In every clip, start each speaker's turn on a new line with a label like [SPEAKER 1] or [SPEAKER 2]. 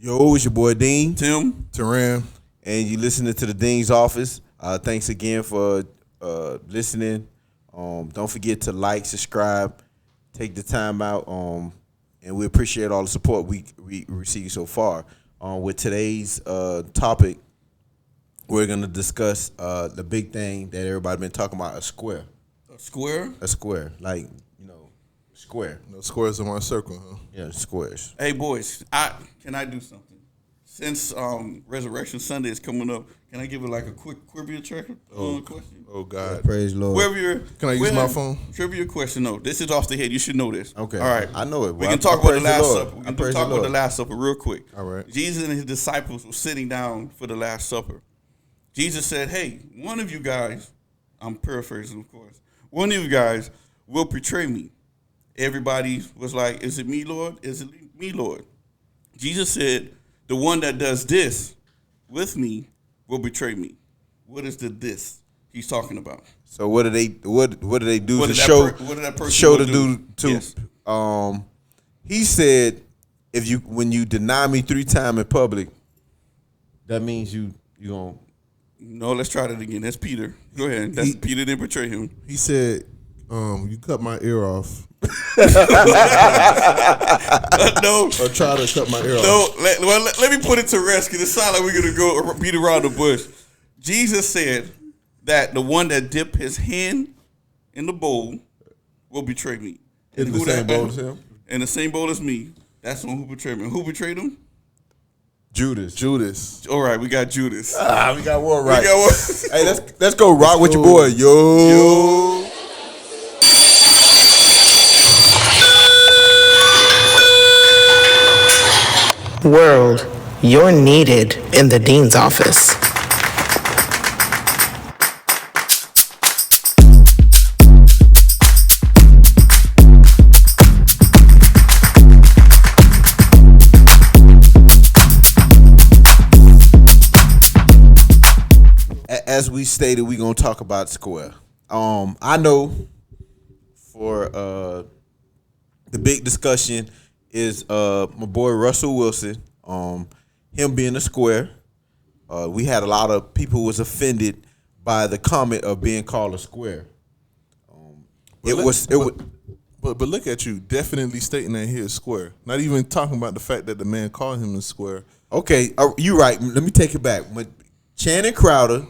[SPEAKER 1] Yo, it's your boy Dean.
[SPEAKER 2] Tim.
[SPEAKER 3] Teran.
[SPEAKER 1] And you listening to the Dean's Office. Thanks again for listening. Don't forget to like, subscribe, take the time out, and we appreciate all the support we received so far. With today's topic, we're going to discuss the big thing that everybody been talking about, a square.
[SPEAKER 2] A square?
[SPEAKER 1] A square, like, square.
[SPEAKER 3] No squares in one circle, huh?
[SPEAKER 1] Yeah, squares.
[SPEAKER 2] Hey, boys, can I do something? Since Resurrection Sunday is coming up, can I give it like a quick trivia question?
[SPEAKER 3] Oh, God.
[SPEAKER 1] Praise the Lord.
[SPEAKER 3] Can I use my phone?
[SPEAKER 2] Trivia question, no. This is off the head. You should know this.
[SPEAKER 1] Okay.
[SPEAKER 2] All right.
[SPEAKER 1] I know it.
[SPEAKER 2] We can talk about the Last
[SPEAKER 1] Lord.
[SPEAKER 2] Supper. We can talk about the Last Supper real quick.
[SPEAKER 3] All right.
[SPEAKER 2] Jesus and his disciples were sitting down for the Last Supper. Jesus said, hey, one of you guys, I'm paraphrasing, of course, one of you guys will betray me. Everybody was like, is it me, Lord? Is it me, Lord? Jesus said, the one that does this with me will betray me. What is the this he's talking about?
[SPEAKER 1] So what do they do
[SPEAKER 2] what
[SPEAKER 1] to
[SPEAKER 2] did
[SPEAKER 1] show
[SPEAKER 2] that person
[SPEAKER 1] show to
[SPEAKER 2] do?
[SPEAKER 1] to
[SPEAKER 2] Yes.
[SPEAKER 1] He said when you deny me 3 times in public, that means you gonna.
[SPEAKER 2] No, let's try that again. That's Peter. Go ahead. That's Peter didn't betray him.
[SPEAKER 3] He said, you cut my ear off.
[SPEAKER 2] No.
[SPEAKER 3] Or try to cut my ear
[SPEAKER 2] No,
[SPEAKER 3] off.
[SPEAKER 2] let me put it to rest because it sounds like we're going to go beat around the bush. Jesus said that the one that dipped his hand in the bowl will betray me.
[SPEAKER 3] In the same bowl as him?
[SPEAKER 2] In the same bowl as me. That's the one who betrayed me. Who betrayed him?
[SPEAKER 3] Judas.
[SPEAKER 2] All right, we got Judas.
[SPEAKER 1] We got one right.
[SPEAKER 2] We got one.
[SPEAKER 1] Hey, let's go rock with your boy. Yo.
[SPEAKER 4] World, you're needed in the Dean's Office.
[SPEAKER 1] As we stated, we're gonna talk about Square. I know for the big discussion is my boy Russell Wilson. Him being a square. We had a lot of people who was offended by the comment of being called a square. But
[SPEAKER 3] look at you, definitely stating that he is square. Not even talking about the fact that the man called him a square.
[SPEAKER 1] Okay, you right. Let me take it back. When Channing Crowder,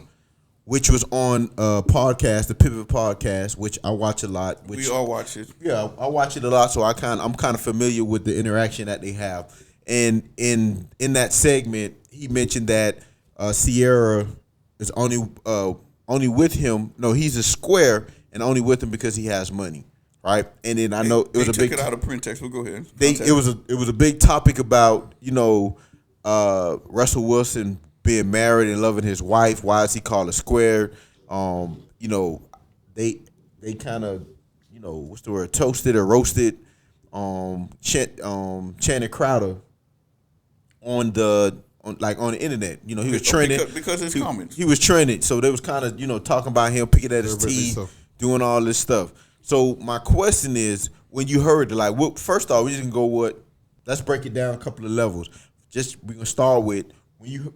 [SPEAKER 1] which was on a podcast, the Pivot Podcast, which I watch a lot.
[SPEAKER 2] We all watch it.
[SPEAKER 1] Yeah, I watch it a lot, so I'm kind of familiar with the interaction that they have. And in that segment, he mentioned that Sierra is only with him. No, he's a square and only with him because he has money, right? And then I know it was a big.
[SPEAKER 2] Took it out of print text. We'll go ahead.
[SPEAKER 1] It was a big topic about Russell Wilson being married and loving his wife. Why is he called a square? They kind of what's the word, toasted or roasted Channing Crowder on the internet. He was trending
[SPEAKER 2] because his comments.
[SPEAKER 1] He was trending, so they was kind of talking about him picking at his teeth, doing all this stuff. So my question is, when you heard first off, we just can go let's break it down a couple of levels. Just we gonna start with when you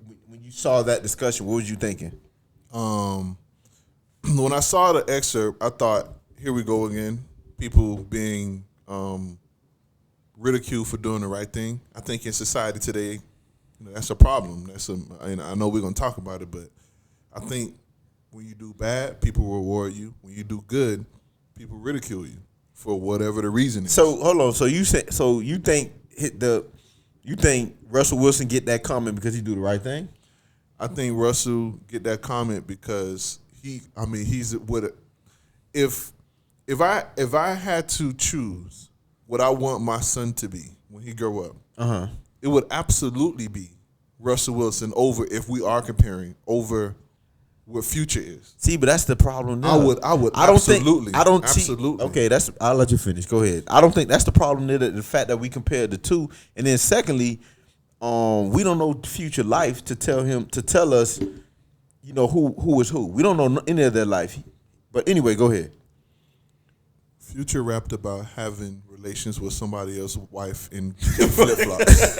[SPEAKER 1] saw that discussion, what was you thinking?
[SPEAKER 3] When I saw the excerpt, I thought, here we go again. People being ridiculed for doing the right thing. I think in society today, that's a problem. I know we're gonna talk about it, but I think when you do bad, people reward you. When you do good, people ridicule you for whatever the reason is.
[SPEAKER 1] So hold on. So you think Russell Wilson get that comment because he do the right thing?
[SPEAKER 3] I think Russell get that comment because he's with if I had to choose what I want my son to be when he grow up, it would absolutely be Russell Wilson over, if we are comparing, over what Future is.
[SPEAKER 1] See, but that's the problem now.
[SPEAKER 3] I would absolutely.
[SPEAKER 1] Absolutely. Okay, I'll let you finish. Go ahead. I don't think that's the problem there, the fact that we compared the two. And then secondly, we don't know Future life to tell us, who is who. We don't know any of their life. But anyway, go ahead.
[SPEAKER 3] Future rapped about having relations with somebody else's wife in flip flops.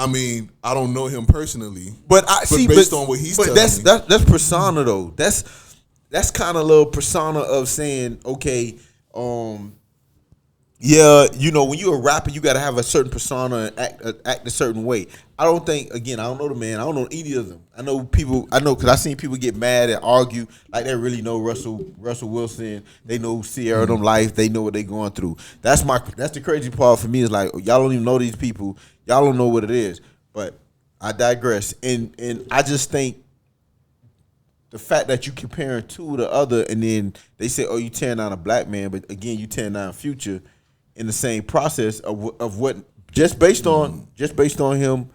[SPEAKER 3] mean, I don't know him personally,
[SPEAKER 1] But I see,
[SPEAKER 3] based on what he's telling
[SPEAKER 1] that's
[SPEAKER 3] me.
[SPEAKER 1] that's persona though. That's kind of a little persona of saying, okay, yeah, you know, when you're a rapper, you got to have a certain persona and act a certain way. I don't think, again, I don't know the man. I don't know any of them. I know because I seen people get mad and argue like they really know Russell Wilson. They know Sierra them life. They know what they going through. That's the crazy part for me is like, y'all don't even know these people. Y'all don't know what it is. But I digress. And I just think the fact that you comparing two to the other, and then they say, oh, you tearing down a black man, but again, you tearing down Future in the same process of what just based on him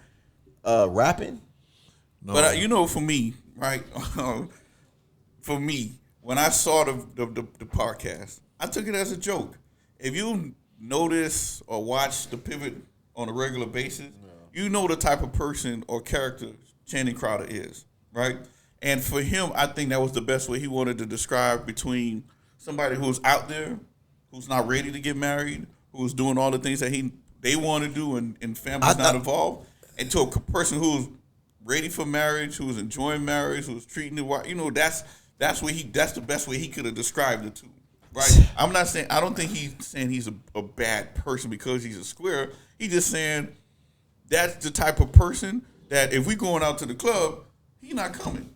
[SPEAKER 1] rapping.
[SPEAKER 3] No.
[SPEAKER 2] But you know, for me, right? For me, when I saw the podcast, I took it as a joke. If you notice or watch the Pivot on a regular basis, you know the type of person or character Channing Crowder is, right? And for him, I think that was the best way he wanted to describe between somebody who's out there, who's not ready to get married, who's doing all the things that they want to do and family's not involved, and to a person who's ready for marriage, who's enjoying marriage, who's treating it right. You know, that's the best way he could have described the two. Right? I don't think he's saying he's a bad person because he's a square. He's just saying that's the type of person that if we going out to the club, he's not coming.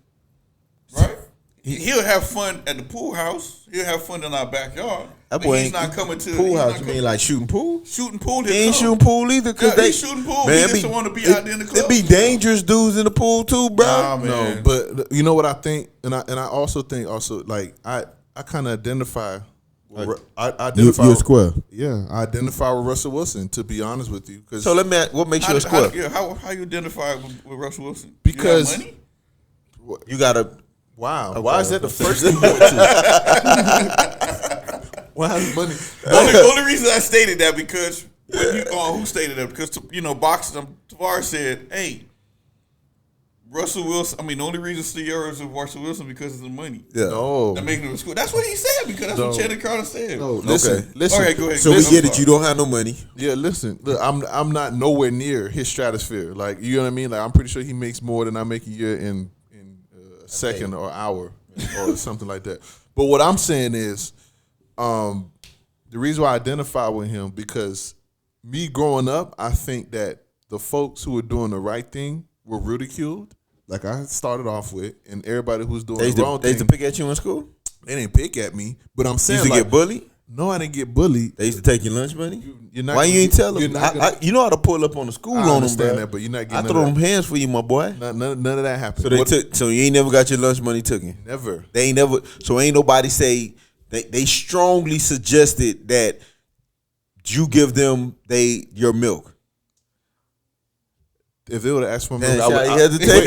[SPEAKER 2] Right? He'll have fun at the pool house. He'll have fun in our backyard.
[SPEAKER 1] That
[SPEAKER 2] But
[SPEAKER 1] boy
[SPEAKER 2] he's not coming to
[SPEAKER 1] pool
[SPEAKER 2] he's
[SPEAKER 1] house.
[SPEAKER 2] not
[SPEAKER 1] You
[SPEAKER 2] coming-
[SPEAKER 1] mean like shooting pool?
[SPEAKER 2] shooting pool.
[SPEAKER 1] He ain't shooting pool either. Cause
[SPEAKER 2] Yeah, he's shooting pool. He just don't wanna be out there in the club.
[SPEAKER 1] It be dangerous dudes in the pool too, bro.
[SPEAKER 2] Nah,
[SPEAKER 3] No,
[SPEAKER 2] man.
[SPEAKER 3] but you know what I think, and I also think like I kind of identify. I identify.
[SPEAKER 1] You a square.
[SPEAKER 3] Yeah, I identify with Russell Wilson. To be honest with you, because
[SPEAKER 1] So what makes you a square?
[SPEAKER 2] How you identify with Russell Wilson?
[SPEAKER 3] Because-
[SPEAKER 2] you got money?
[SPEAKER 1] You gotta.
[SPEAKER 3] wow, why is that the first thing you went to? Why is money?
[SPEAKER 2] Only reason I stated that because who stated that? Because boxers Tavares said, "Hey, Russell Wilson." I mean, the only reason Sierra is with Russell Wilson because of the money.
[SPEAKER 1] Yeah.
[SPEAKER 3] No,
[SPEAKER 2] That making him a school. That's what he said because that's what Channing Carter said.
[SPEAKER 3] no. Listen,
[SPEAKER 1] Okay.
[SPEAKER 3] listen.
[SPEAKER 2] All right, go ahead.
[SPEAKER 1] So we
[SPEAKER 2] Listen,
[SPEAKER 1] get
[SPEAKER 2] I'm
[SPEAKER 1] it. You don't have no money.
[SPEAKER 3] Yeah, listen. Look, I'm not nowhere near his stratosphere. Like, you know what I mean? Like, I'm pretty sure he makes more than I make a year in a second or hour or something like that. But what I'm saying is, the reason why I identify with him, because me growing up, I think that the folks who were doing the right thing were ridiculed, like I started off with, and everybody who's doing
[SPEAKER 1] They
[SPEAKER 3] the wrong
[SPEAKER 1] used to
[SPEAKER 3] thing,
[SPEAKER 1] pick at you in school.
[SPEAKER 3] they didn't pick at me. But I'm
[SPEAKER 1] You
[SPEAKER 3] saying,
[SPEAKER 1] used to
[SPEAKER 3] like,
[SPEAKER 1] get bullied.
[SPEAKER 3] no, I didn't get bullied.
[SPEAKER 1] They used to take your lunch money.
[SPEAKER 3] You're not
[SPEAKER 1] Why
[SPEAKER 3] gonna
[SPEAKER 1] you ain't
[SPEAKER 3] get-
[SPEAKER 1] tell
[SPEAKER 3] you're
[SPEAKER 1] them?
[SPEAKER 3] not gonna-
[SPEAKER 1] You know how to pull up on the school
[SPEAKER 3] I
[SPEAKER 1] on them,
[SPEAKER 3] understand
[SPEAKER 1] bro.
[SPEAKER 3] that, but you're not
[SPEAKER 1] I
[SPEAKER 3] getting
[SPEAKER 1] throw
[SPEAKER 3] none
[SPEAKER 1] them hands for you, my boy.
[SPEAKER 3] None of that happened.
[SPEAKER 1] So they
[SPEAKER 3] What-
[SPEAKER 1] So you ain't never got your lunch money taken.
[SPEAKER 3] Never.
[SPEAKER 1] They ain't never. So ain't nobody say they strongly suggested that you give them your milk.
[SPEAKER 3] If they would have asked for my
[SPEAKER 1] Man,
[SPEAKER 3] milk,
[SPEAKER 1] see how you hesitate?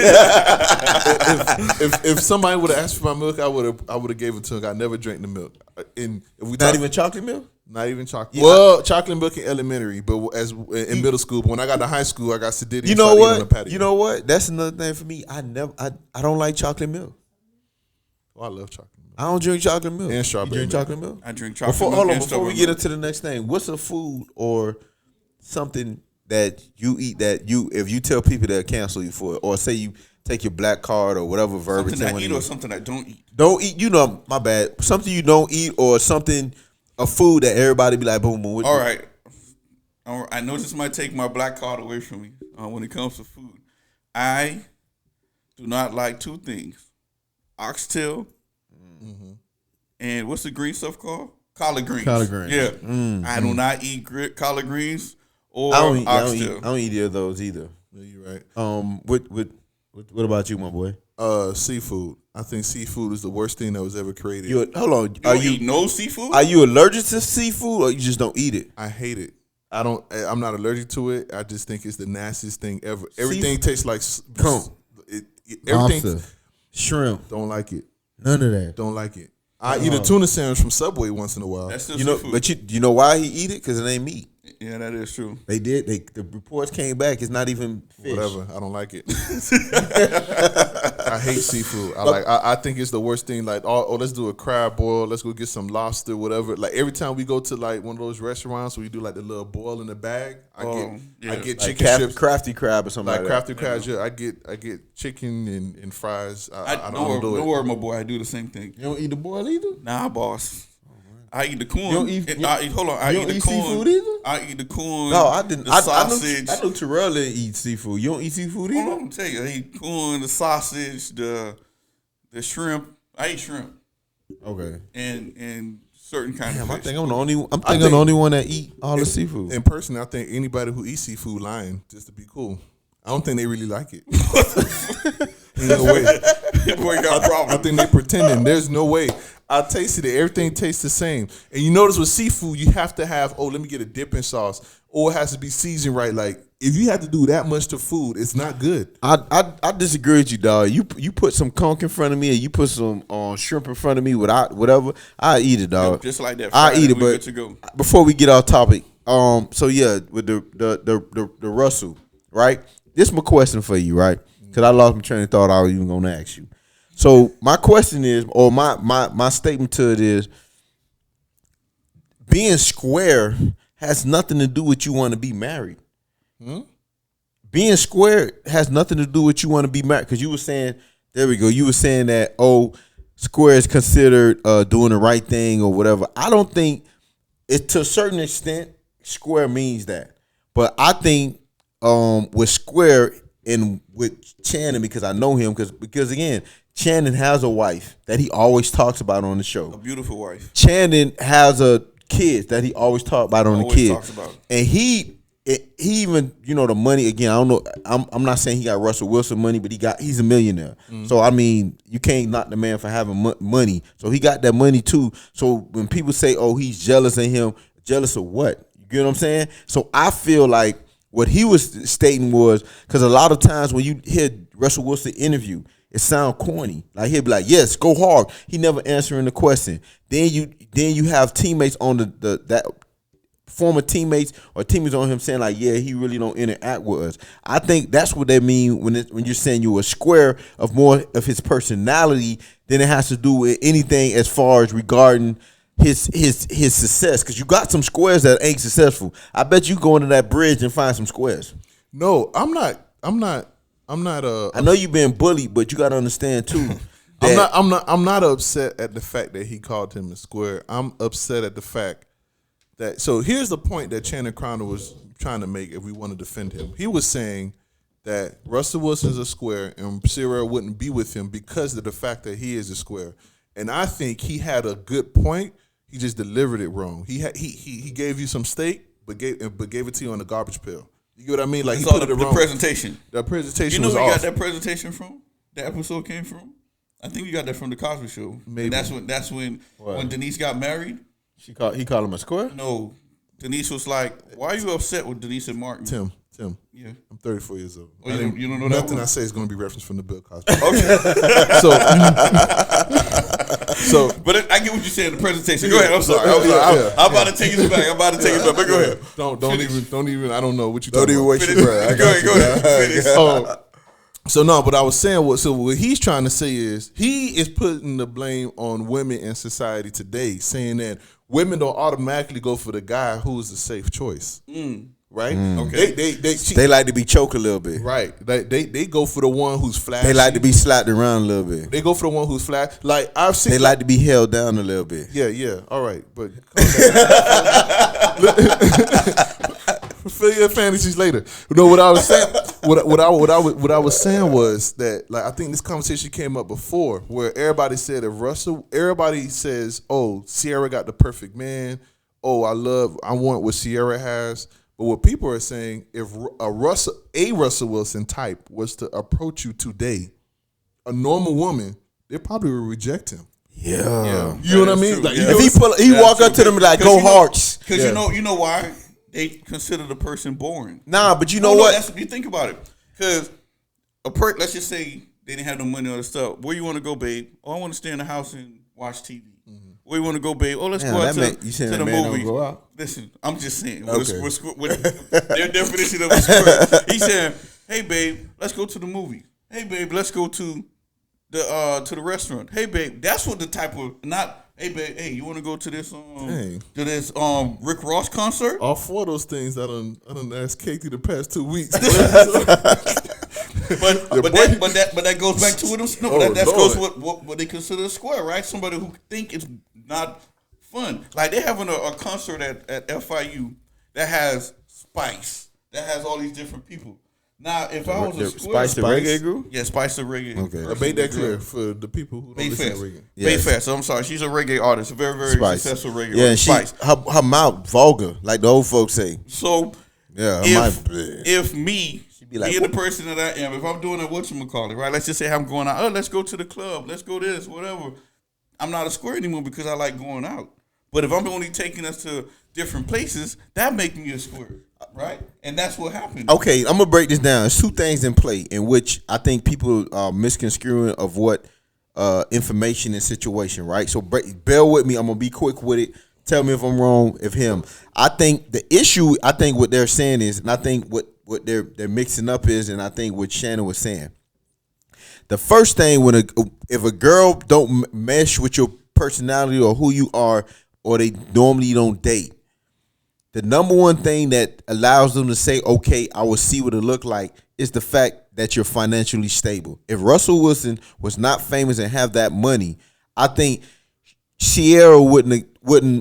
[SPEAKER 3] if somebody would have asked for my milk, I would have gave it to them. I never drank the milk. And if we
[SPEAKER 1] Not
[SPEAKER 3] talk,
[SPEAKER 1] even chocolate milk.
[SPEAKER 3] not even chocolate.
[SPEAKER 1] Yeah.
[SPEAKER 3] Well, chocolate milk in elementary, but as in middle school. But when I got to high school, I got sedated.
[SPEAKER 1] You
[SPEAKER 3] and
[SPEAKER 1] know
[SPEAKER 3] started eating on
[SPEAKER 1] what?
[SPEAKER 3] the patio.
[SPEAKER 1] You know what? That's another thing for me. I don't like chocolate milk.
[SPEAKER 3] Oh, I love chocolate milk.
[SPEAKER 1] I don't drink chocolate milk.
[SPEAKER 3] And strawberry
[SPEAKER 1] You drink
[SPEAKER 3] milk.
[SPEAKER 1] chocolate milk?
[SPEAKER 2] I drink chocolate.
[SPEAKER 1] Before
[SPEAKER 2] milk and
[SPEAKER 1] before we
[SPEAKER 2] strawberry
[SPEAKER 1] get
[SPEAKER 2] milk.
[SPEAKER 1] into the next thing, what's a food or something that you eat that if you tell people they'll cancel you for it, or say you take your black card or whatever verbiage
[SPEAKER 2] something
[SPEAKER 1] they
[SPEAKER 2] I
[SPEAKER 1] want
[SPEAKER 2] eat
[SPEAKER 1] to
[SPEAKER 2] or
[SPEAKER 1] use.
[SPEAKER 2] something I don't eat.
[SPEAKER 1] Don't eat. You know, my bad. Something you don't eat or something, a food that everybody be like, boom, boom. What
[SPEAKER 2] All right. I know this might take my black card away from me when it comes to food. I do not like two things: oxtail and what's the green stuff called? Collard greens.
[SPEAKER 1] Collard greens.
[SPEAKER 2] Yeah. I do not eat collard greens or
[SPEAKER 1] I don't eat
[SPEAKER 2] oxtail.
[SPEAKER 1] either of those either.
[SPEAKER 3] Yeah, you're right.
[SPEAKER 1] What about you, my boy?
[SPEAKER 3] Seafood. I think seafood is the worst thing that was ever created.
[SPEAKER 1] Hold on.
[SPEAKER 2] You don't eat no seafood?
[SPEAKER 1] Are you allergic to seafood or you just don't eat it?
[SPEAKER 3] I hate it. I'm not allergic to it. I just think it's the nastiest thing ever. Everything tastes like everything.
[SPEAKER 1] Lobster, shrimp,
[SPEAKER 3] Don't like it.
[SPEAKER 1] none of that.
[SPEAKER 3] Don't like it. I eat a tuna sandwich from Subway once in a while.
[SPEAKER 2] That's still
[SPEAKER 1] You know,
[SPEAKER 2] seafood.
[SPEAKER 1] but you know why he eat it? Because it ain't meat.
[SPEAKER 2] Yeah, that is true.
[SPEAKER 1] They did. The reports came back. It's not even fish.
[SPEAKER 3] Whatever. I don't like it. I hate seafood. I think it's the worst thing. Like, let's do a crab boil. Let's go get some lobster, whatever. Like every time we go to like one of those restaurants where you do like the little boil in the bag, I get
[SPEAKER 1] Like
[SPEAKER 3] chicken strips,
[SPEAKER 1] crafty crab or something
[SPEAKER 3] like
[SPEAKER 1] like
[SPEAKER 3] crafty crabs. Yeah, I get chicken and fries. I don't do it.
[SPEAKER 2] Don't worry, my boy. I do the same thing.
[SPEAKER 1] You don't eat the boil either?
[SPEAKER 2] Nah, boss. I eat the corn.
[SPEAKER 1] You don't eat-
[SPEAKER 2] Hold on. I
[SPEAKER 1] you
[SPEAKER 2] eat
[SPEAKER 1] don't
[SPEAKER 2] the
[SPEAKER 1] eat
[SPEAKER 2] corn.
[SPEAKER 1] seafood either?
[SPEAKER 2] I eat the corn.
[SPEAKER 1] No, I didn't.
[SPEAKER 2] The
[SPEAKER 1] I
[SPEAKER 2] sausage.
[SPEAKER 1] knew Terrell didn't eat seafood. You don't eat seafood
[SPEAKER 2] Hold
[SPEAKER 1] either?
[SPEAKER 2] on, I'm tell you. I eat corn, the sausage, the shrimp. I eat shrimp
[SPEAKER 1] Okay.
[SPEAKER 2] and certain kind
[SPEAKER 1] Damn,
[SPEAKER 2] of
[SPEAKER 1] I
[SPEAKER 2] fish.
[SPEAKER 1] think I'm the only. I'm the only one that eat all the seafood.
[SPEAKER 3] And personally, I think anybody who eats seafood lying just to be cool. I don't think they really like it. Ain't no way.
[SPEAKER 2] Boy, you got a problem.
[SPEAKER 3] I think they pretending. There's no way. I tasted it. Everything tastes the same. And you notice with seafood, you have to have, let me get a dipping sauce. Or it has to be seasoned right. Like, if you have to do that much to food, it's not good.
[SPEAKER 1] I disagree with you, dog. You put some conch in front of me, or you put some shrimp in front of me without whatever, I eat it, dog.
[SPEAKER 2] Just like that.
[SPEAKER 1] I eat it,
[SPEAKER 2] we
[SPEAKER 1] but
[SPEAKER 2] good to go.
[SPEAKER 1] before we get off topic, so yeah, with the Russell, right? This is my question for you, right? Because I lost my train of thought. I was even going to ask you. So my question is, or my statement to it is, being square has nothing to do with you want to be married. Being square has nothing to do with you want to be married. Because you were saying, there we go. You were saying that square is considered doing the right thing or whatever. I don't think it, to a certain extent, square means that. But I think with square and with Channing, because I know him, because again, Channing has a wife that he always talks about on the show.
[SPEAKER 2] A beautiful wife.
[SPEAKER 1] Channing has a kid that he always talks about on the
[SPEAKER 2] Always
[SPEAKER 1] kid.
[SPEAKER 2] talks about.
[SPEAKER 1] And he even, the money, again, I don't know, I'm not saying he got Russell Wilson money, but he's a millionaire. So I mean, you can't knock the man for having money. So he got that money too. So when people say, he's jealous of him, jealous of what? You get what I'm saying? So I feel like what he was stating was, because a lot of times when you hear Russell Wilson interview, it sound corny. Like he'll be like, "Yes, go hard." He never answering the question. Then you have teammates on that former teammates or teammates on him saying like, "Yeah, he really don't interact with us." I think that's what they mean when you're saying you a square of more of his personality than it has to do with anything as far as regarding his success. Because you got some squares that ain't successful. I bet you go into that bridge and find some squares.
[SPEAKER 3] No, I'm not.
[SPEAKER 1] I know you've been bullied, but you got to understand too.
[SPEAKER 3] I'm not upset at the fact that he called him a square. I'm upset at the fact that. So here's the point that Channing Crowder was trying to make. If we want to defend him, he was saying that Russell Wilson's a square and Sierra wouldn't be with him because of the fact that he is a square. And I think he had a good point. He just delivered it wrong. He gave you some steak, but gave it to you on a garbage pail. You get what I mean? Like, he put it wrong.
[SPEAKER 2] Presentation.
[SPEAKER 3] The presentation
[SPEAKER 2] You know
[SPEAKER 3] was
[SPEAKER 2] where you
[SPEAKER 3] off.
[SPEAKER 2] got that presentation from? The episode came from? I think you got that from the Cosby Show.
[SPEAKER 3] Maybe.
[SPEAKER 2] And that's when Denise got married.
[SPEAKER 1] He called him a square?
[SPEAKER 2] No, Denise was like, "Why are you upset with Denise and Martin?"
[SPEAKER 3] Tim.
[SPEAKER 2] Yeah.
[SPEAKER 3] I'm 34 years old.
[SPEAKER 2] Oh, you don't know that
[SPEAKER 3] Nothing
[SPEAKER 2] one?
[SPEAKER 3] I say is going to be referenced from the Bill Cosby.
[SPEAKER 2] Okay. But I get what you're saying. The presentation. Go ahead. I'm sorry. I'm about to take it back. But go ahead.
[SPEAKER 3] Don't even. I don't know what you.
[SPEAKER 1] Don't even waste your breath.
[SPEAKER 2] Go ahead. Finish.
[SPEAKER 3] So no, but I was saying what he's trying to say is he is putting the blame on women in society today, saying that women don't automatically go for the guy who's a safe choice. Right?
[SPEAKER 2] Okay.
[SPEAKER 1] They like to be choked a little bit.
[SPEAKER 3] Right. They go for the one who's flashy.
[SPEAKER 1] They like to be slapped around a little bit.
[SPEAKER 3] They go for the one who's flat. Like I've seen.
[SPEAKER 1] They like to be held down a little bit.
[SPEAKER 3] Yeah. All right, but fulfill your fantasies later. No, what I was saying, what I was saying was that, like, I think this conversation came up before, where everybody said everybody says, "Oh, Sierra got the perfect man. Oh, I want what Sierra has." But what people are saying, if a Russell Wilson type was to approach you today, a normal woman, they probably would reject him.
[SPEAKER 1] Yeah.
[SPEAKER 3] You know what I mean? Like,
[SPEAKER 1] If he walk up to them and like, "Go Hearts."
[SPEAKER 2] Because you know why they consider the person boring.
[SPEAKER 1] Nah, but you know what?
[SPEAKER 2] That's, you think about it. Because let's just say they didn't have no money or the stuff. Where you want to go, babe? Oh, I want to stay in the house and watch TV. Where you want to go, babe? Oh, let's
[SPEAKER 1] Damn,
[SPEAKER 2] go out
[SPEAKER 1] that
[SPEAKER 2] to
[SPEAKER 1] you saying
[SPEAKER 2] the
[SPEAKER 1] that man don't
[SPEAKER 2] movies.
[SPEAKER 1] go out?
[SPEAKER 2] Listen, I'm just saying.
[SPEAKER 3] Okay.
[SPEAKER 2] What their definition of a squirt. He said, "Hey, babe, let's go to the movies. Hey, babe, let's go to the restaurant. Hey, babe, that's what the type of not. Hey, babe, hey, you want to go to this Rick Ross concert?
[SPEAKER 3] All four of those things I done asked Katie the past 2 weeks.
[SPEAKER 2] But that goes back to what that goes what they consider a square, right? Somebody who think it's not fun. Like they're having a concert at FIU that has Spice, that has all these different people. Now, if I was a square,
[SPEAKER 1] Spice the reggae group?
[SPEAKER 2] Yeah, Spice the reggae.
[SPEAKER 1] Okay.
[SPEAKER 3] I made that clear for the people who don't listen to reggae.
[SPEAKER 1] Yes.
[SPEAKER 2] Bayfest. So I'm sorry, she's a reggae artist, a very, very
[SPEAKER 1] Spice.
[SPEAKER 2] successful reggae
[SPEAKER 1] Yeah, and
[SPEAKER 2] artist. Spice.
[SPEAKER 1] her mouth vulgar, like the old folks say.
[SPEAKER 2] So
[SPEAKER 1] Yeah,
[SPEAKER 2] if me
[SPEAKER 1] be like,
[SPEAKER 2] being the person that I am, if I'm doing a whatchamacallit, right? Let's just say I'm going out. Oh, let's go to the club. Let's go this, whatever. I'm not a square anymore because I like going out. But if I'm only taking us to different places, that makes me a square, right? And that's what happened.
[SPEAKER 1] Okay, I'm gonna break this down. There's two things in play in which I think people are misconstruing of what information and situation, right? So bear with me. I'm gonna be quick with it. Tell me if I'm wrong. If him, I think the issue. I think what they're saying is, and I think what they're mixing up is, and I think what Shannon was saying. The first thing if a girl don't mesh with your personality or who you are, or they normally don't date, the number one thing that allows them to say, okay, I will see what it look like, is the fact that you're financially stable. If Russell Wilson was not famous and have that money, I think Sierra wouldn't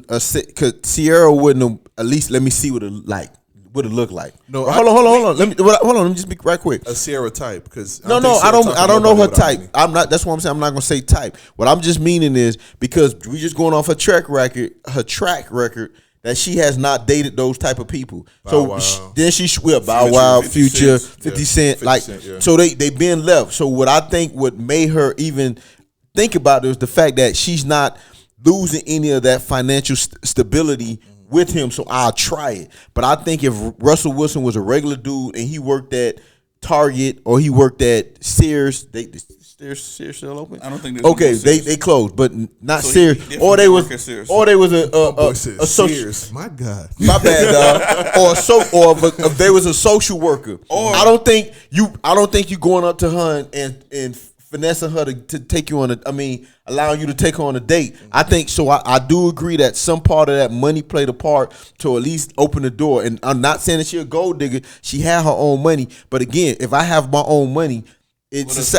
[SPEAKER 1] cause Sierra wouldn't have, at least let me see what it look like.
[SPEAKER 3] No,
[SPEAKER 1] hold on. Let me just be right quick.
[SPEAKER 3] A Sierra type, because
[SPEAKER 1] I don't know her type. I'm not. That's what I'm saying. I'm not gonna say type. What I'm just meaning is because we just going off her track record, that she has not dated those type of people. Then she will Bow Wow, Future, 50 Cent, like
[SPEAKER 3] Cent, yeah.
[SPEAKER 1] so they been left. So what I think what made her even think about it was the fact that she's not losing any of that financial stability with him, so I'll try it. But I think if Russell Wilson was a regular dude and he worked at Target or he worked at Sears, Sears still open?
[SPEAKER 2] I don't think.
[SPEAKER 1] Okay, they closed, but not
[SPEAKER 2] So
[SPEAKER 1] Sears. Or they was a social.
[SPEAKER 3] Sears. My God.
[SPEAKER 1] My bad, dog. Or if there was a social worker.
[SPEAKER 2] Or
[SPEAKER 1] I don't think you going up to her and finessing her to take you on allowing you to take her on a date. I think so. I do agree that some part of that money played a part to at least open the door. And I'm not saying that she's a gold digger. She had her own money. But again, if I have my own money, it's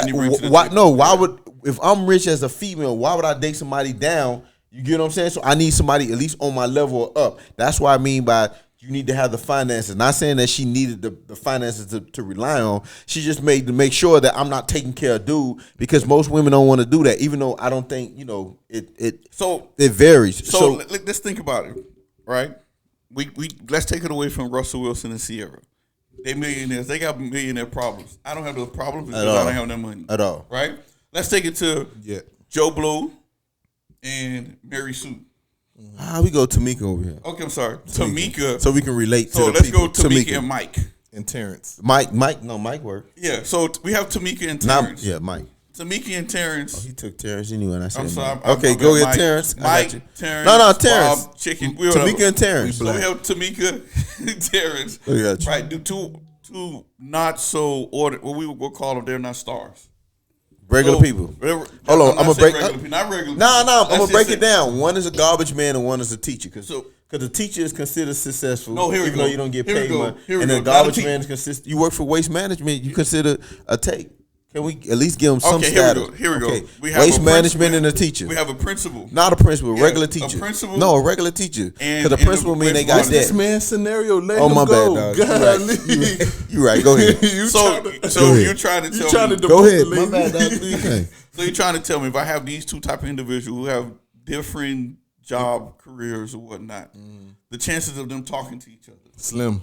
[SPEAKER 1] why would, if I'm rich as a female, why would I date somebody down? You get what I'm saying? So I need somebody at least on my level or up. That's what I mean by you need to have the finances. Not saying that she needed the finances to rely on. She just made to make sure that I'm not taking care of dude, because most women don't want to do that, even though I don't think, it varies.
[SPEAKER 2] So let's think about it, right? We let's take it away from Russell Wilson and Sierra. They millionaires. They got millionaire problems. I don't have those problems because I don't have that money.
[SPEAKER 1] At all.
[SPEAKER 2] Right? Let's take it to Joe Blow and Mary Sue.
[SPEAKER 1] We go Tamika over here.
[SPEAKER 2] Okay, I'm sorry. Tamika.
[SPEAKER 1] So we can relate to
[SPEAKER 2] So
[SPEAKER 1] the
[SPEAKER 2] let's
[SPEAKER 1] people.
[SPEAKER 2] go Tamika and Mike.
[SPEAKER 3] And Terrence.
[SPEAKER 1] Mike worked.
[SPEAKER 2] Yeah, so we have Tamika and Terrence.
[SPEAKER 1] Mike.
[SPEAKER 2] Tamika and Terrence.
[SPEAKER 1] He took Terrence anyway, and I said,
[SPEAKER 2] I'm sorry.
[SPEAKER 1] okay, go get Terrence.
[SPEAKER 2] Mike, Terrence.
[SPEAKER 1] No, Terrence.
[SPEAKER 2] Bob, Chicken.
[SPEAKER 1] Tamika and Terrence.
[SPEAKER 2] So we have Tamika and Terrence. Right, do two not so ordered. What we would call them, they're not stars.
[SPEAKER 1] Regular people. Hold on, I'm gonna break.
[SPEAKER 2] Not regular.
[SPEAKER 1] No, I'm gonna break it down. One is a garbage man and one is a teacher. Because the teacher is considered successful, even though you don't get paid money. And the garbage man is consistent. You work for waste management, you consider a take. Can we at least give them some status?
[SPEAKER 2] Here we go. We have
[SPEAKER 1] waste management and a teacher.
[SPEAKER 2] We have a principal.
[SPEAKER 1] Not a principal, regular teacher.
[SPEAKER 2] A principal.
[SPEAKER 1] No, a regular teacher. Because the principal mean they got
[SPEAKER 3] This
[SPEAKER 1] that.
[SPEAKER 3] man's scenario. Let
[SPEAKER 1] Oh,
[SPEAKER 3] him
[SPEAKER 1] my
[SPEAKER 3] go.
[SPEAKER 1] bad, dog. You right. Go ahead.
[SPEAKER 2] So you're trying to tell me.
[SPEAKER 1] Go ahead. My bad, dog.
[SPEAKER 2] So you're trying to tell me if I have these two type of individuals who have different job careers or whatnot, the chances of them talking to each other
[SPEAKER 3] Slim.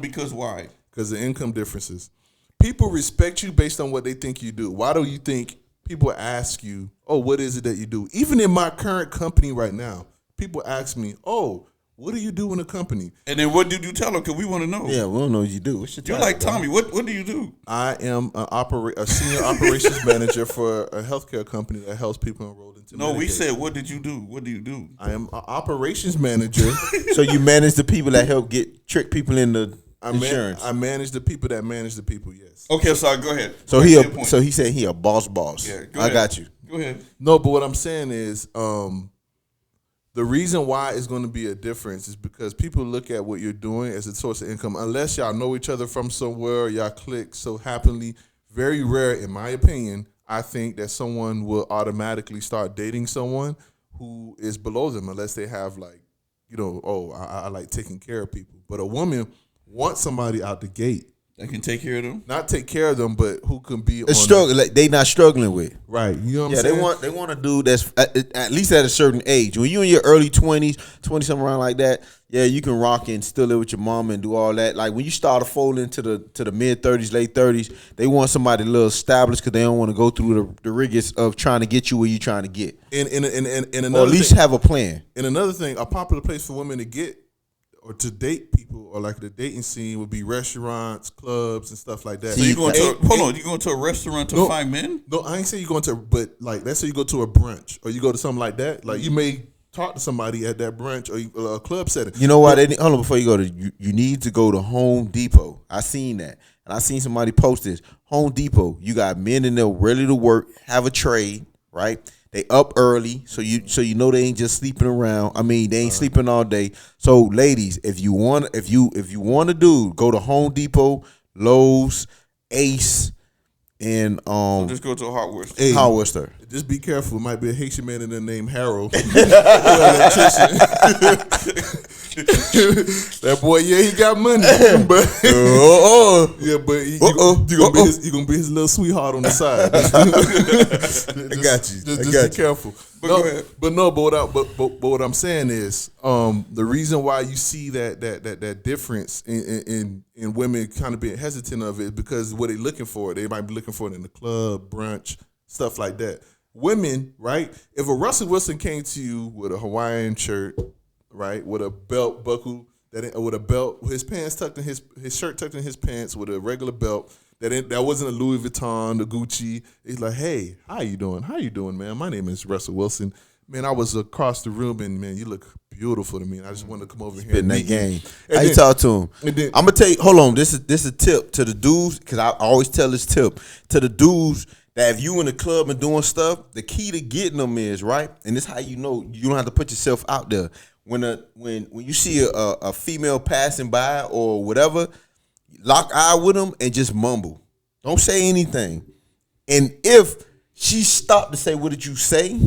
[SPEAKER 2] Because why?
[SPEAKER 3] Because the income differences. People respect you based on what they think you do. Why do you think people ask you, oh, what is it that you do? Even in my current company right now, people ask me, oh, What do you do in a company?
[SPEAKER 2] And then what did you tell them? Because we want to know.
[SPEAKER 1] Yeah, we don't know what you do. What's your
[SPEAKER 2] You're
[SPEAKER 1] title,
[SPEAKER 2] like Tommy. What do you do?
[SPEAKER 3] I am a senior operations manager for a healthcare company that helps people enroll into
[SPEAKER 2] No, we
[SPEAKER 3] Medicaid.
[SPEAKER 2] said, what did you do? What do you do?
[SPEAKER 3] I am an operations manager.
[SPEAKER 1] So you manage the people that help trick people into insurance.
[SPEAKER 3] I manage the people that manage the people. Yes.
[SPEAKER 2] Okay, so go ahead.
[SPEAKER 1] So
[SPEAKER 2] Back to your point.
[SPEAKER 1] he said he a boss.
[SPEAKER 2] Yeah, go
[SPEAKER 1] I
[SPEAKER 2] ahead.
[SPEAKER 1] got you.
[SPEAKER 2] Go ahead.
[SPEAKER 3] No, but what I'm saying is, the reason why it's going to be a difference is because people look at what you're doing as a source of income. Unless y'all know each other from somewhere, y'all click so happily. Very rare, in my opinion, I think that someone will automatically start dating someone who is below them, unless they have like, I like taking care of people. But a woman wants somebody out the gate.
[SPEAKER 2] I can take care of them.
[SPEAKER 3] Not take care of them, but who can be
[SPEAKER 1] It's struggle. Like, they not struggling with.
[SPEAKER 3] Right. You know what I'm
[SPEAKER 1] Yeah,
[SPEAKER 3] saying?
[SPEAKER 1] they want a dude that's at least at a certain age. When you in your early 20s, 20 something around like that, yeah, you can rock and still live with your mom and do all that. Like when you start to fold into the mid 30s, late 30s, they want somebody a little established because they don't want to go through the rigors of trying to get you where you trying to get.
[SPEAKER 3] And
[SPEAKER 1] Or at least have a plan.
[SPEAKER 3] And another thing, a popular place for women to get or to date people, or like the dating scene, would be restaurants, clubs, and stuff like that.
[SPEAKER 2] So you going to you going to a restaurant to find men?
[SPEAKER 3] No, I ain't saying you going to, but like let's say you go to a brunch or you go to something like that. Like you may talk to somebody at that brunch or a club setting.
[SPEAKER 1] You know why? Hold on, before you go to you need to go to Home Depot. I seen that, and I seen somebody post this. Home Depot, you got men in there ready to work, have a trade, right? They up early, so you know they ain't just sleeping around. I mean, they ain't sleeping all day. So, ladies, if you want a dude, go to Home Depot, Lowe's, Ace, and
[SPEAKER 2] Just go to a hardware store.
[SPEAKER 3] Hey,
[SPEAKER 1] hardware store.
[SPEAKER 3] Just be careful. It might be a Haitian man in there named Harold. That boy, yeah, he got money, but yeah, but you gonna be his little sweetheart on the side.
[SPEAKER 1] I got you.
[SPEAKER 3] Just be careful.
[SPEAKER 2] But go ahead.
[SPEAKER 3] But what I'm saying is, the reason why you see that difference in women kind of being hesitant of it is because what they're looking for, they might be looking for it in the club, brunch, stuff like that. Women, right? If a Russell Wilson came to you with a Hawaiian shirt, right, with a belt buckle, with a belt, his pants tucked in his shirt tucked in his pants, with a regular belt, that wasn't a Louis Vuitton, the Gucci. He's like, hey, how you doing? How you doing, man? My name is Russell Wilson. Man, I was across the room, and man, you look beautiful to me. And I just wanted to come over here and
[SPEAKER 1] Spitting that
[SPEAKER 3] meet you.
[SPEAKER 1] game.
[SPEAKER 3] And
[SPEAKER 1] How you
[SPEAKER 3] then-
[SPEAKER 1] talk to him?
[SPEAKER 3] and then-
[SPEAKER 1] I'm gonna tell you. Hold on. This is a tip to the dudes, because I always tell this tip to the dudes that if you in the club and doing stuff, the key to getting them is right. And this how you know you don't have to put yourself out there. When you see a female passing by or whatever, lock eye with them and just mumble. Don't say anything. And if she stopped to say, "What did you say?"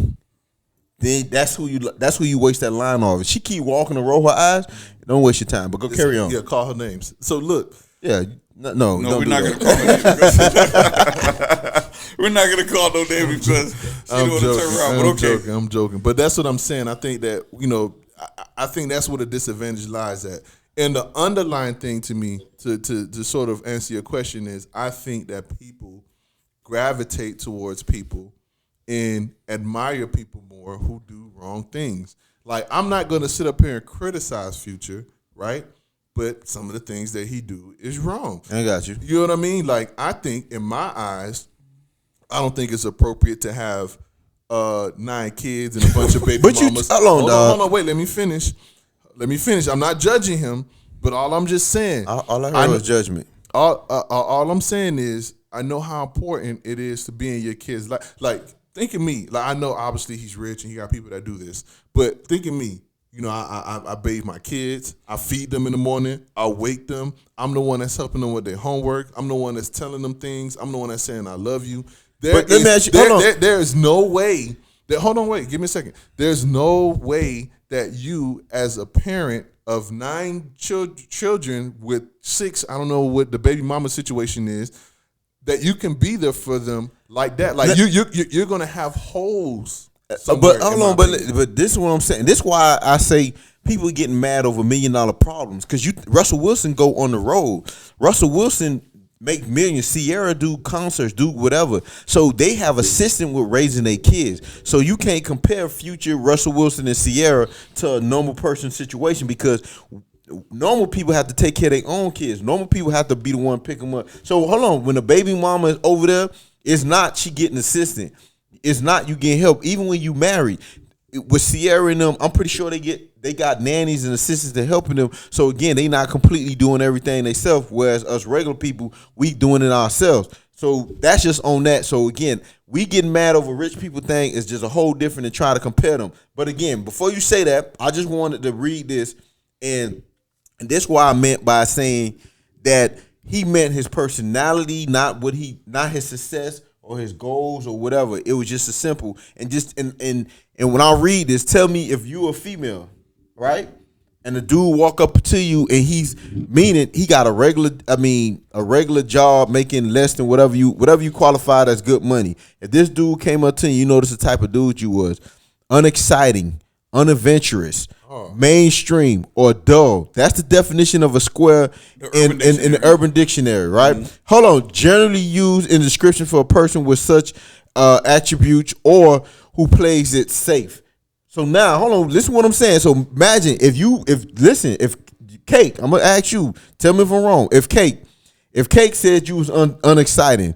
[SPEAKER 1] then that's who you waste that line off. If she keep walking and roll her eyes, don't waste your time. But go carry on.
[SPEAKER 3] Yeah, call her names. So look,
[SPEAKER 1] Yeah, no,
[SPEAKER 2] No, we're
[SPEAKER 1] do
[SPEAKER 2] not
[SPEAKER 1] that.
[SPEAKER 2] going to call her name. We're not going to call no name because she don't want to turn around. But okay.
[SPEAKER 3] I'm joking. But that's what I'm saying. I think that, I think that's where the disadvantage lies at. And the underlying thing to me, to sort of answer your question, is I think that people gravitate towards people and admire people more who do wrong things. Like, I'm not going to sit up here and criticize Future, right? But some of the things that he do is wrong.
[SPEAKER 1] I got you.
[SPEAKER 3] You know what I mean? Like, I think in my eyes, I don't think it's appropriate to have 9 kids and a bunch of baby
[SPEAKER 1] But you-
[SPEAKER 3] mamas.
[SPEAKER 1] hold on,
[SPEAKER 3] hold on, wait, let me finish. I'm not judging him, but all I'm just saying.
[SPEAKER 1] All I heard was judgment.
[SPEAKER 3] All I'm saying is, I know how important it is to be in your kids' life. Like, think of me. Like, I know obviously he's rich and he got people that do this, but think of me. I bathe my kids. I feed them in the morning. I wake them. I'm the one that's helping them with their homework. I'm the one that's telling them things. I'm the one that's saying I love you.
[SPEAKER 1] But let me ask you- hold on.
[SPEAKER 3] There is no way that. Hold on, wait. Give me a second. There's no way that you, as a parent of 9 children with 6, I don't know what the baby mama situation is, that you can be there for them like that. Like you're gonna have holes.
[SPEAKER 1] But hold on, but this is what I'm saying. This is why I say people getting mad over $1 million problems, because Russell Wilson go on the road. Russell Wilson make millions. Sierra do concerts, do whatever. So they have assistant with raising their kids. So you can't compare future Russell Wilson and Sierra to a normal person situation because normal people have to take care of their own kids. Normal people have to be the one pick them up. So hold on, when the baby mama is over there, it's not she getting assistant. It's not you getting help. Even when you married, with Sierra and them, I'm pretty sure they got nannies and assistants that helping them. So again, they not completely doing everything themselves. Whereas us regular people, we doing it ourselves. So that's just on that. So again, we getting mad over rich people thing is just a whole different and try to compare them. But again, before you say that, I just wanted to read this, and this is why I meant by saying that he meant his personality, not his success or his goals or whatever. It was just a simple and when I read this, tell me if you a female, right? And the dude walk up to you and he's meaning he got a regular job making less than whatever you qualified as good money. If this dude came up to you, you notice the type of dude you was. Unexciting, unadventurous, mainstream, or dull. That's the definition of a square in the Urban Dictionary, right? Mm-hmm. Hold on. Generally used in description for a person with such attributes or who plays it safe. So now, hold on. Listen to what I'm saying. So imagine if Cake, I'm gonna ask you. Tell me if I'm wrong. If Cake said you was unexciting,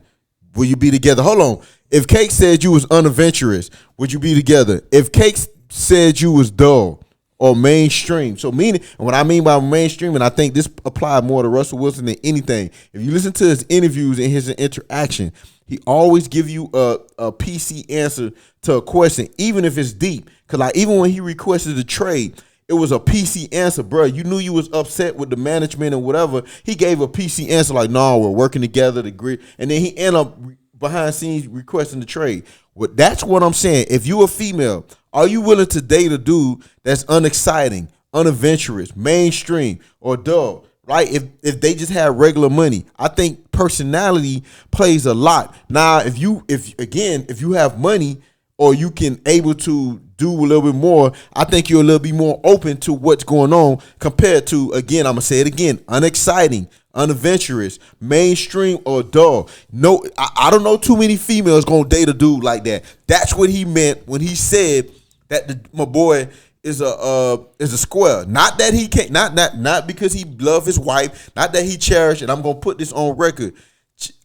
[SPEAKER 1] will you be together? Hold on. If Cake said you was unadventurous, would you be together? If Cake said you was dull or mainstream, so meaning, and what I mean by mainstream, and I think this applied more to Russell Wilson than anything. If you listen to his interviews and his interaction, he always give you a PC answer to a question, even if it's deep. Cause like even when he requested a trade, it was a PC answer, bro. You knew you was upset with the management and whatever. He gave a PC answer like, "No, we're working together to agree." And then he ended up behind scenes requesting the trade. Well, that's what I'm saying. If you a female, are you willing to date a dude that's unexciting, unadventurous, mainstream, or dull? Right? If they just have regular money, I think personality plays a lot. Now, if you have money or you can able to do a little bit more, I think you're a little bit more open to what's going on compared to, again, I'm gonna say it again, unexciting, unadventurous, mainstream, or dull. No, I don't know too many females gonna date a dude like that. That's what he meant when he said that my boy is a square. Not that he can't, not because he love his wife, not that he cherished, and I'm gonna put this on record.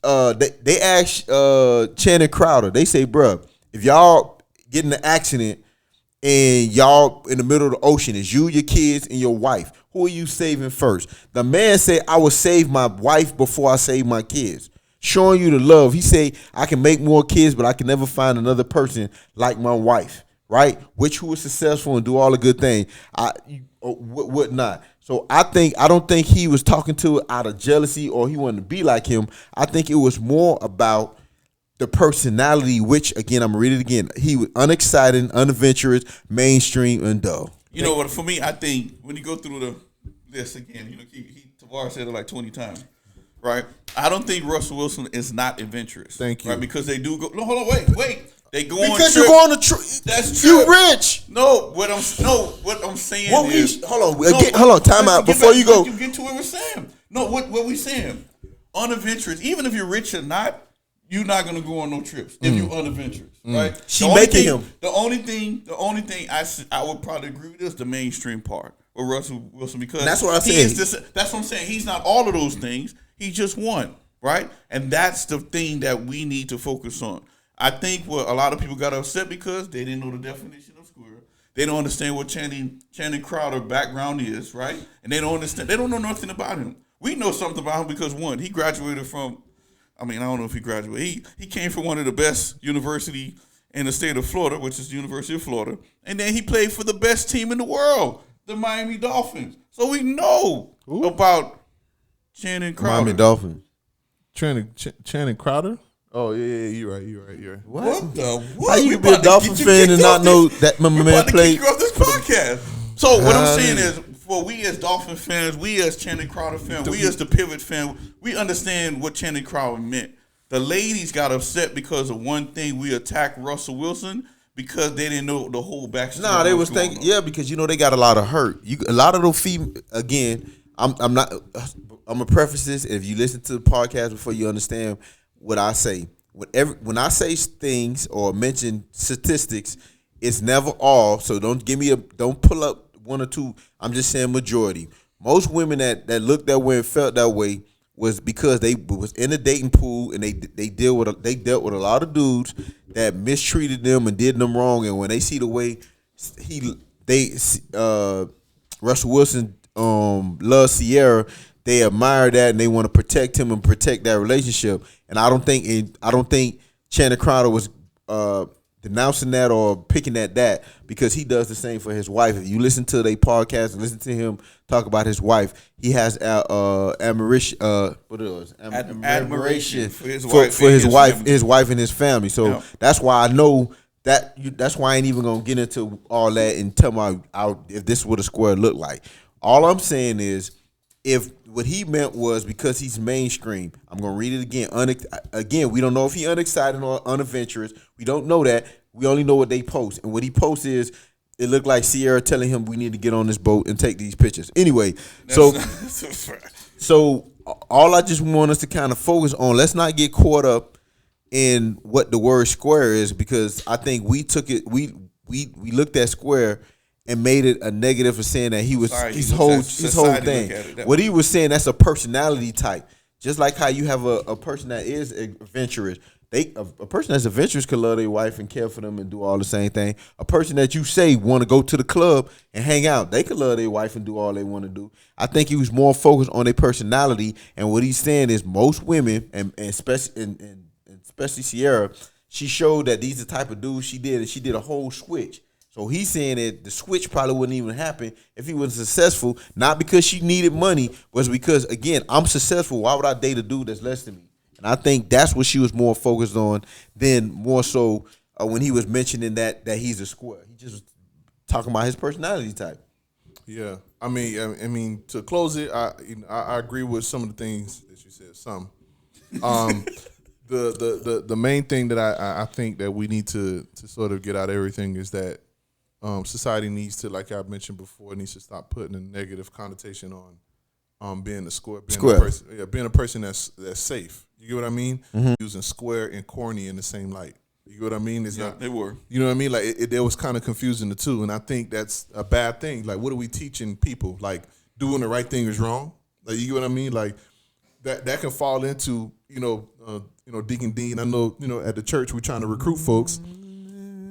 [SPEAKER 1] They asked Channing Crowder, they say, bruh, if y'all get in an accident and y'all in the middle of the ocean, it's you, your kids, and your wife, who are you saving first? The man said, I will save my wife before I save my kids. Showing you the love. He said, I can make more kids, but I can never find another person like my wife, right? Which who is successful and do all the good things, whatnot. So I don't think he was talking to it out of jealousy or he wanted to be like him. I think it was more about the personality, which, again, I'm going to read it again. He was unexciting, unadventurous, mainstream, and dull.
[SPEAKER 2] You know what? For me, I think when you go through the list again, you know, Tavares said it like 20 times, right? I don't think Russell Wilson is not adventurous.
[SPEAKER 3] Thank you.
[SPEAKER 2] Right? Because they do go. No, hold on, wait. They go on
[SPEAKER 1] because
[SPEAKER 2] trip.
[SPEAKER 1] you go on a trip.
[SPEAKER 2] That's true.
[SPEAKER 1] You rich.
[SPEAKER 2] No, what I'm saying is.
[SPEAKER 1] Hold on. Time out before you go.
[SPEAKER 2] You get to what we're saying. No, what we saying? Unadventurous. Even if you're rich or not, you're not gonna go on no trips if you're unadventurous, right?
[SPEAKER 1] She making him.
[SPEAKER 2] The only thing I would probably agree with is the mainstream part with Russell Wilson, because
[SPEAKER 1] that's what I said.
[SPEAKER 2] That's what I'm saying. He's not all of those things. He's just one, right? And that's the thing that we need to focus on. I think what a lot of people got upset because they didn't know the definition of square. They don't understand what Channing Crowder background is, right? And they don't understand. They don't know nothing about him. We know something about him because, one, he graduated from. I mean, I don't know if he graduated. He came from one of the best university in the state of Florida, which is the University of Florida. And then he played for the best team in the world, the Miami Dolphins. So we know about Channing Crowder.
[SPEAKER 1] Miami Dolphins.
[SPEAKER 3] Channing Crowder? Oh, yeah, you're right.
[SPEAKER 2] What the?
[SPEAKER 1] How you be a Dolphin fan and not know that my man played?
[SPEAKER 2] Kick you off this podcast. So what I'm saying is, for we as Dolphin fans, we as Channing Crowder fans, we as the Pivot fan, we understand what Channing Crowder meant. The ladies got upset because of one thing: we attacked Russell Wilson because they didn't know the whole backstory.
[SPEAKER 1] Nah, they was thinking, because they got a lot of hurt. A lot of those females, again, I'm not. I'm gonna preface this. If you listen to the podcast before you understand what I say, when I say things or mention statistics, it's never all. So don't pull up one or two. I'm just saying majority. Most women that looked that way and felt that way was because they was in the dating pool and they dealt with a lot of dudes that mistreated them and did them wrong. And when they see the way Russell Wilson loves Sierra, they admire that and they want to protect him and protect that relationship. And I don't think Channing Crowder was denouncing that or picking at that because he does the same for his wife. If you listen to their podcast and listen to him talk about his wife, he has admiration. Admiration
[SPEAKER 2] for his
[SPEAKER 1] wife and his family. So that's why I know that's why I ain't even gonna get into all that and tell my if this is what a square look like. All I'm saying is, if what he meant was because he's mainstream, I'm gonna read it again. Again, we don't know if he unexcited or unadventurous. We don't know that. We only know what they post, and what he posts is it looked like Sierra telling him we need to get on this boat and take these pictures. Anyway, so all I just want us to kind of focus on. Let's not get caught up in what the word square is, because I think we took it. We looked at square and made it a negative for saying that his whole thing. What he was saying, that's a personality type. Just like how you have a person that is adventurous. A person that's adventurous could love their wife and care for them and do all the same thing. A person that you say want to go to the club and hang out, they could love their wife and do all they want to do. I think he was more focused on their personality, and what he's saying is most women, and especially Sierra, she showed that these are the type of dudes she did, and she did a whole switch. So he's saying that the switch probably wouldn't even happen if he wasn't successful, not because she needed money, but because, again, I'm successful. Why would I date a dude that's less than me? And I think that's what she was more focused on than more so when he was mentioning that he's a square. He just was talking about his personality type.
[SPEAKER 3] Yeah, I mean, to close it, I agree with some of the things that you said. Some, the main thing that I think that we need to sort of get out of everything is that society needs to, like I mentioned before, needs to stop putting a negative connotation on being a square, being a person that's safe. You get what I mean? Mm-hmm. Using square and corny in the same light. You get what I mean? It's not,
[SPEAKER 2] they were.
[SPEAKER 3] You know what I mean? Like it was kind of confusing the two, and I think that's a bad thing. Like, what are we teaching people? Like, doing the right thing is wrong. Like, you get what I mean? Like that can fall into Deacon Dean. I know at the church we're trying to recruit folks.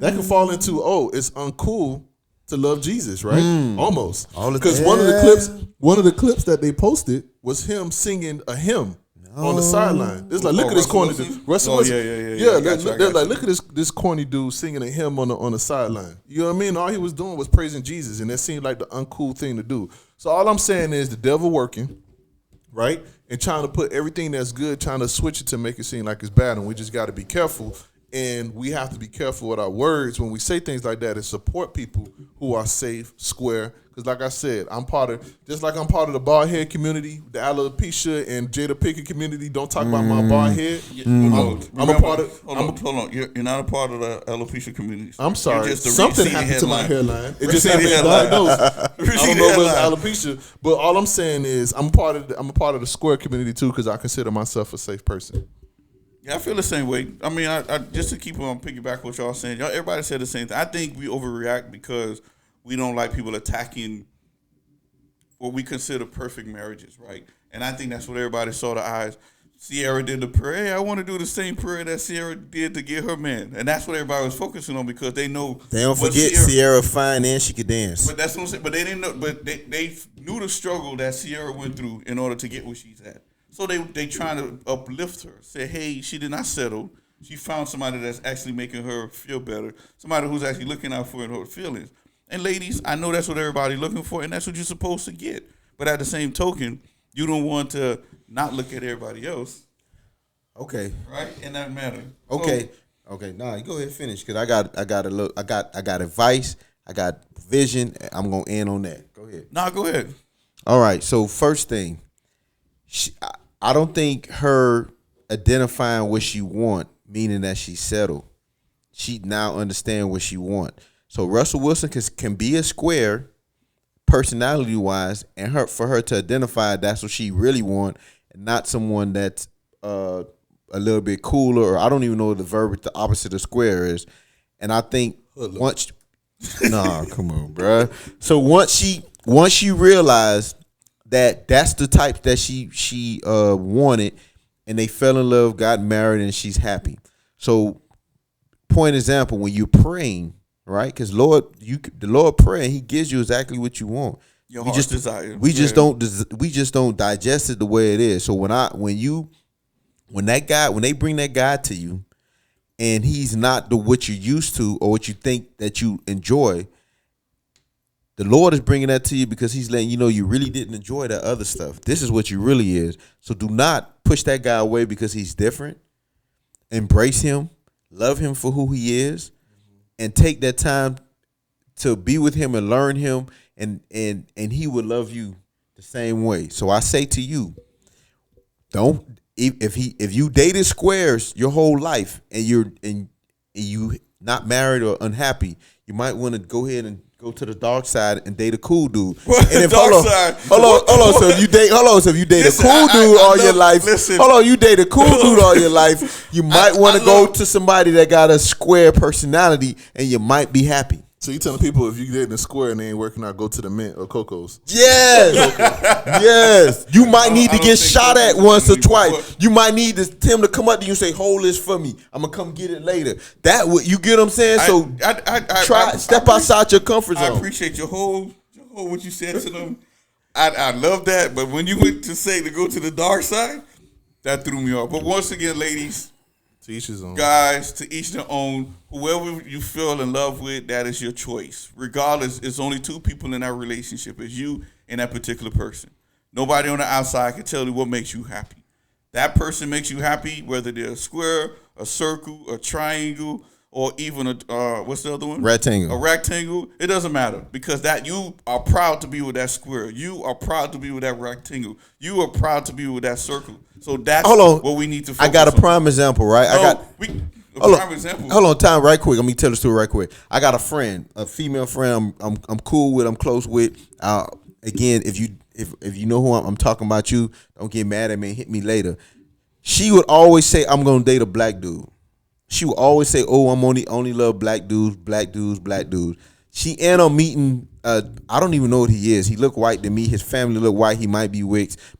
[SPEAKER 3] That can fall into it's uncool to love Jesus, right? Almost, because one of the clips that they posted was him singing a hymn on the sideline. It's like, look at this corny dude. Russell Wilson. Yeah. They're like, look at this corny dude singing a hymn on the sideline. You know what I mean? All he was doing was praising Jesus, and that seemed like the uncool thing to do. So all I'm saying is the devil working, right, and trying to put everything that's good, trying to switch it to make it seem like it's bad, and we just got to be careful. And we have to be careful with our words when we say things like that and support people who are safe, square. Because like I said, I'm part of the bald head community, the alopecia and Jada Pinkett community. Don't talk about my bald head. I'm a part of.
[SPEAKER 2] Hold on. You're not a part of the alopecia community.
[SPEAKER 3] I'm sorry. Something happened to my hairline. It just happened to diagnosed. I don't know if it's alopecia, but all I'm saying is I'm a part of the square community too, because I consider myself a safe person.
[SPEAKER 2] Yeah, I feel the same way. I mean, I just to keep on piggyback what y'all saying. Everybody said the same thing. I think we overreact because we don't like people attacking what we consider perfect marriages, right? And I think that's what everybody saw the eyes. Sierra did the prayer. Hey, I want to do the same prayer that Sierra did to get her man, and that's what everybody was focusing on because they know.
[SPEAKER 1] They don't forget Sierra fine and she could dance.
[SPEAKER 2] But that's what I'm saying. But they didn't know. But they knew the struggle that Sierra went through in order to get where she's at. So they trying to uplift her, say, hey, she did not settle. She found somebody that's actually making her feel better, somebody who's actually looking out for her feelings. And ladies, I know that's what everybody's looking for, and that's what you're supposed to get. But at the same token, you don't want to not look at everybody else.
[SPEAKER 1] Okay.
[SPEAKER 2] Right? In that manner.
[SPEAKER 1] Okay. Okay. Nah, go ahead and finish because I got advice, I got vision. I'm gonna end on that. Go ahead.
[SPEAKER 2] Nah, go ahead.
[SPEAKER 1] All right. So first thing, I don't think her identifying what she want, meaning that she's settled. She now understand what she want. So Russell Wilson can be a square, personality wise, and for her to identify that's what she really want, and not someone that's a little bit cooler, or I don't even know what the verb the opposite of square is. And I think once, nah, come on, bruh. So once she realized that that's the type that she wanted, and they fell in love, got married, and she's happy. So, point example, when you're praying, right? Because the Lord praying, He gives you exactly what you want.
[SPEAKER 2] Your heart's desire.
[SPEAKER 1] We just don't digest it the way it is. So when they bring that guy to you, and he's not what you're used to or what you think that you enjoy, the Lord is bringing that to you because He's letting you know you really didn't enjoy that other stuff. This is what you really is. So do not push that guy away because he's different. Embrace him, love him for who he is, and take that time to be with him and learn him, and he will love you the same way. So I say to you, if you dated squares your whole life and you not married or unhappy, you might want to go ahead and go to the dark side and date a cool dude.
[SPEAKER 2] What?
[SPEAKER 1] And if
[SPEAKER 2] Dark side?
[SPEAKER 1] hold on. So if you date a cool dude all your life, you date a cool dude all your life, you might want to go to somebody that got a square personality, and you might be happy.
[SPEAKER 3] So you telling people if you get in a square and they ain't working out, go to the Mint or Coco's?
[SPEAKER 1] Yes, yes. You might need to get shot at once or twice. You might need Tim to come up to you and say, "Hold this for me. I'm gonna come get it later." That what you get what I'm saying? So step outside your comfort zone.
[SPEAKER 2] I appreciate your whole what you said to them. I love that, but when you went to say to go to the dark side, that threw me off. But once again, ladies,
[SPEAKER 3] to each his own.
[SPEAKER 2] Guys, to each their own. Whoever you feel in love with, that is your choice. Regardless, it's only two people in that relationship. It's you and that particular person. Nobody on the outside can tell you what makes you happy. That person makes you happy, whether they're a square, a circle, a triangle, or even a what's the other one?
[SPEAKER 1] Rectangle.
[SPEAKER 2] A rectangle. It doesn't matter, because that you are proud to be with that square. You are proud to be with that rectangle. You are proud to be with that circle. So that's what we need to focus on.
[SPEAKER 1] I got a prime example, right? Prime example. Hold on, time right quick. Let me tell the story right quick. I got a friend, a female friend I'm cool with, I'm close with. Again, if you know who I'm talking about, you don't get mad at me and hit me later. She would always say, "I'm gonna date a black dude." She would always say, "Oh, I'm only love black dudes, black dudes, black dudes." She ended up meeting, I don't even know what he is. He looked white to me. His family looked white. He might be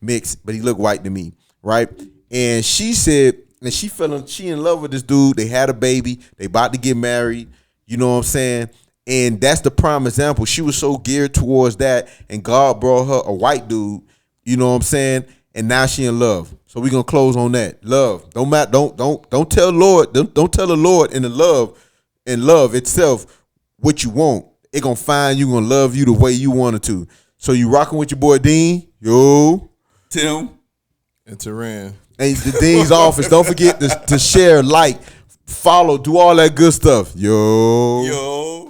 [SPEAKER 1] mixed, but he looked white to me, right? And she said, and she in love with this dude. They had a baby. They about to get married. You know what I'm saying? And that's the prime example. She was so geared towards that, and God brought her a white dude. You know what I'm saying? And now she in love. So we're gonna close on that. Love. Don't tell Lord. Don't tell the Lord in love itself what you want. It gonna find you, gonna love you the way you wanted to. So you rocking with your boy Dean, yo,
[SPEAKER 2] Tim,
[SPEAKER 3] and Teran.
[SPEAKER 1] And the Dean's Office. Don't forget to share, like, follow, do all that good stuff. Yo.